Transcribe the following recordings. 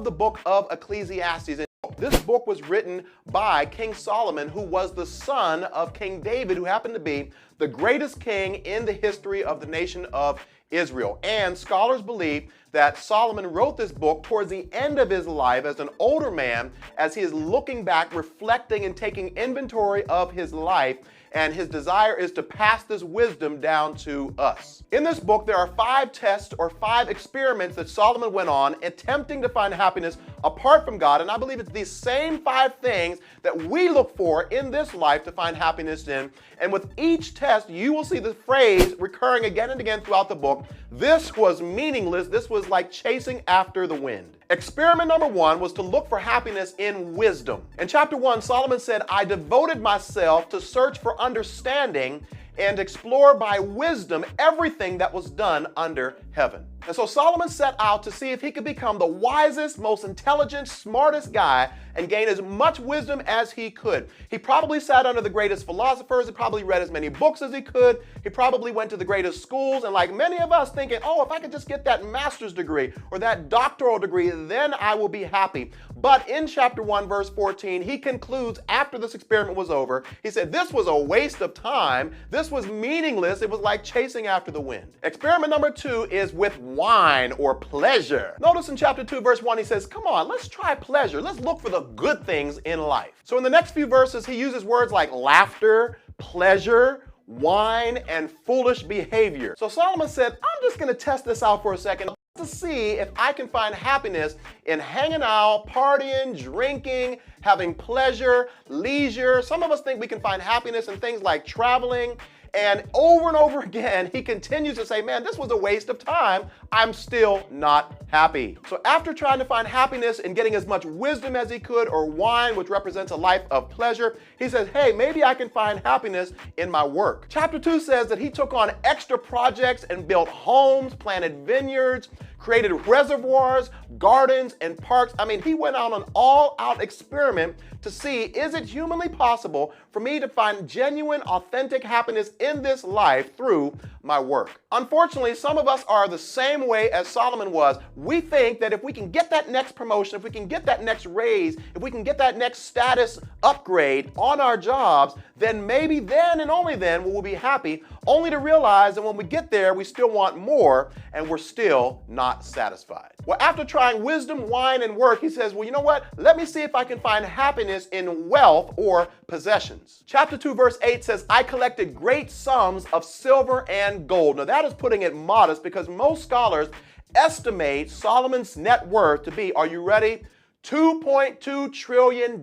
the book of Ecclesiastes. This book was written by King Solomon, who was the son of King David, who happened to be the greatest king in the history of the nation of Israel. And scholars believe that Solomon wrote this book towards the end of his life as an older man, as he is looking back, reflecting and taking inventory of his life. And his desire is to pass this wisdom down to us. In this book, there are 5 tests or 5 experiments that Solomon went on attempting to find happiness apart from God. And I believe it's these same 5 things that we look for in this life to find happiness in. And with each test, you will see the phrase recurring again and again throughout the book. This was meaningless. This was like chasing after the wind. Experiment number 1 was to look for happiness in wisdom. In chapter 1, Solomon said, I devoted myself to search for understanding and explore by wisdom everything that was done under heaven. And so Solomon set out to see if he could become the wisest, most intelligent, smartest guy and gain as much wisdom as he could. He probably sat under the greatest philosophers. He probably read as many books as he could. He probably went to the greatest schools. And like many of us thinking, oh, if I could just get that master's degree or that doctoral degree, then I will be happy. But in chapter 1, verse 14, he concludes after this experiment was over, he said, this was a waste of time. This was meaningless. It was like chasing after the wind. Experiment number 2 is with wine or pleasure. Notice in chapter 2, verse 1, he says, come on, let's try pleasure. Let's look for the good things in life. So in the next few verses, he uses words like laughter, pleasure, wine, and foolish behavior. So Solomon said, I'm just going to test this out for a second to see if I can find happiness in hanging out, partying, drinking, having pleasure, leisure. Some of us think we can find happiness in things like traveling. And over again, he continues to say, man, this was a waste of time. I'm still not happy. So after trying to find happiness in getting as much wisdom as he could, or wine, which represents a life of pleasure, he says, hey, maybe I can find happiness in my work. Chapter 2 says that he took on extra projects and built homes, planted vineyards, created reservoirs, gardens, and parks. I mean, he went on an all-out experiment to see, is it humanly possible for me to find genuine, authentic happiness in this life through my work? Unfortunately, some of us are the same way as Solomon was. We think that if we can get that next promotion, if we can get that next raise, if we can get that next status upgrade on our jobs, then maybe then and only then will we be happy, only to realize that when we get there, we still want more and we're still not satisfied. Well, after trying wisdom, wine, and work, he says, well, you know what? Let me see if I can find happiness in wealth or possessions. Chapter 2, verse 8 says, I collected great sums of silver and gold. Now that is putting it modest, because most scholars estimate Solomon's net worth to be, are you ready? $2.2 trillion.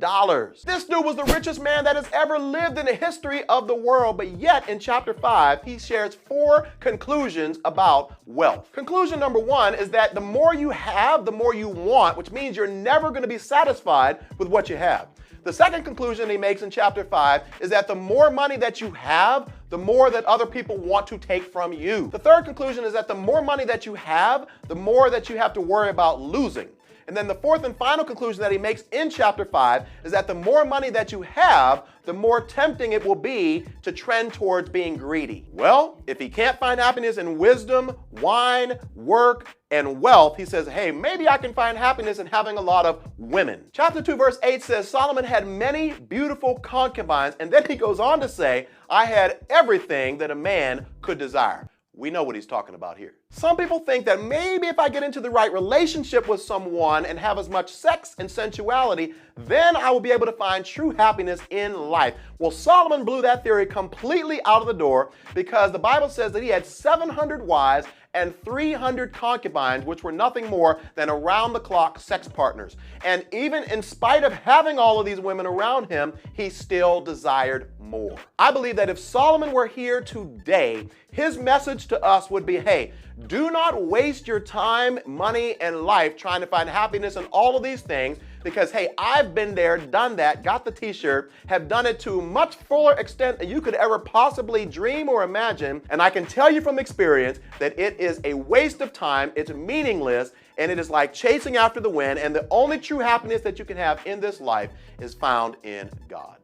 This dude was the richest man that has ever lived in the history of the world, but yet in chapter 5, he shares 4 conclusions about wealth. Conclusion number 1 is that the more you have, the more you want, which means you're never going to be satisfied with what you have. The second conclusion he makes in chapter 5 is that the more money that you have, the more that other people want to take from you. The third conclusion is that the more money that you have, the more that you have to worry about losing. And then the fourth and final conclusion that he makes in chapter 5 is that the more money that you have, the more tempting it will be to trend towards being greedy. Well, if he can't find happiness in wisdom, wine, work, and wealth, he says, hey, maybe I can find happiness in having a lot of women. Chapter 2, verse 8 says, Solomon had many beautiful concubines. And then he goes on to say, I had everything that a man could desire. We know what he's talking about here. Some people think that maybe if I get into the right relationship with someone and have as much sex and sensuality, then I will be able to find true happiness in life. Well, Solomon blew that theory completely out of the door, because the Bible says that he had 700 wives and 300 concubines, which were nothing more than around-the-clock sex partners. And even in spite of having all of these women around him, he still desired more. I believe that if Solomon were here today, his message to us would be, hey, do not waste your time, money, and life trying to find happiness in all of these things, because, hey, I've been there, done that, got the t-shirt, have done it to a much fuller extent than you could ever possibly dream or imagine. And I can tell you from experience that it is a waste of time, it's meaningless, and it is like chasing after the wind, and the only true happiness that you can have in this life is found in God.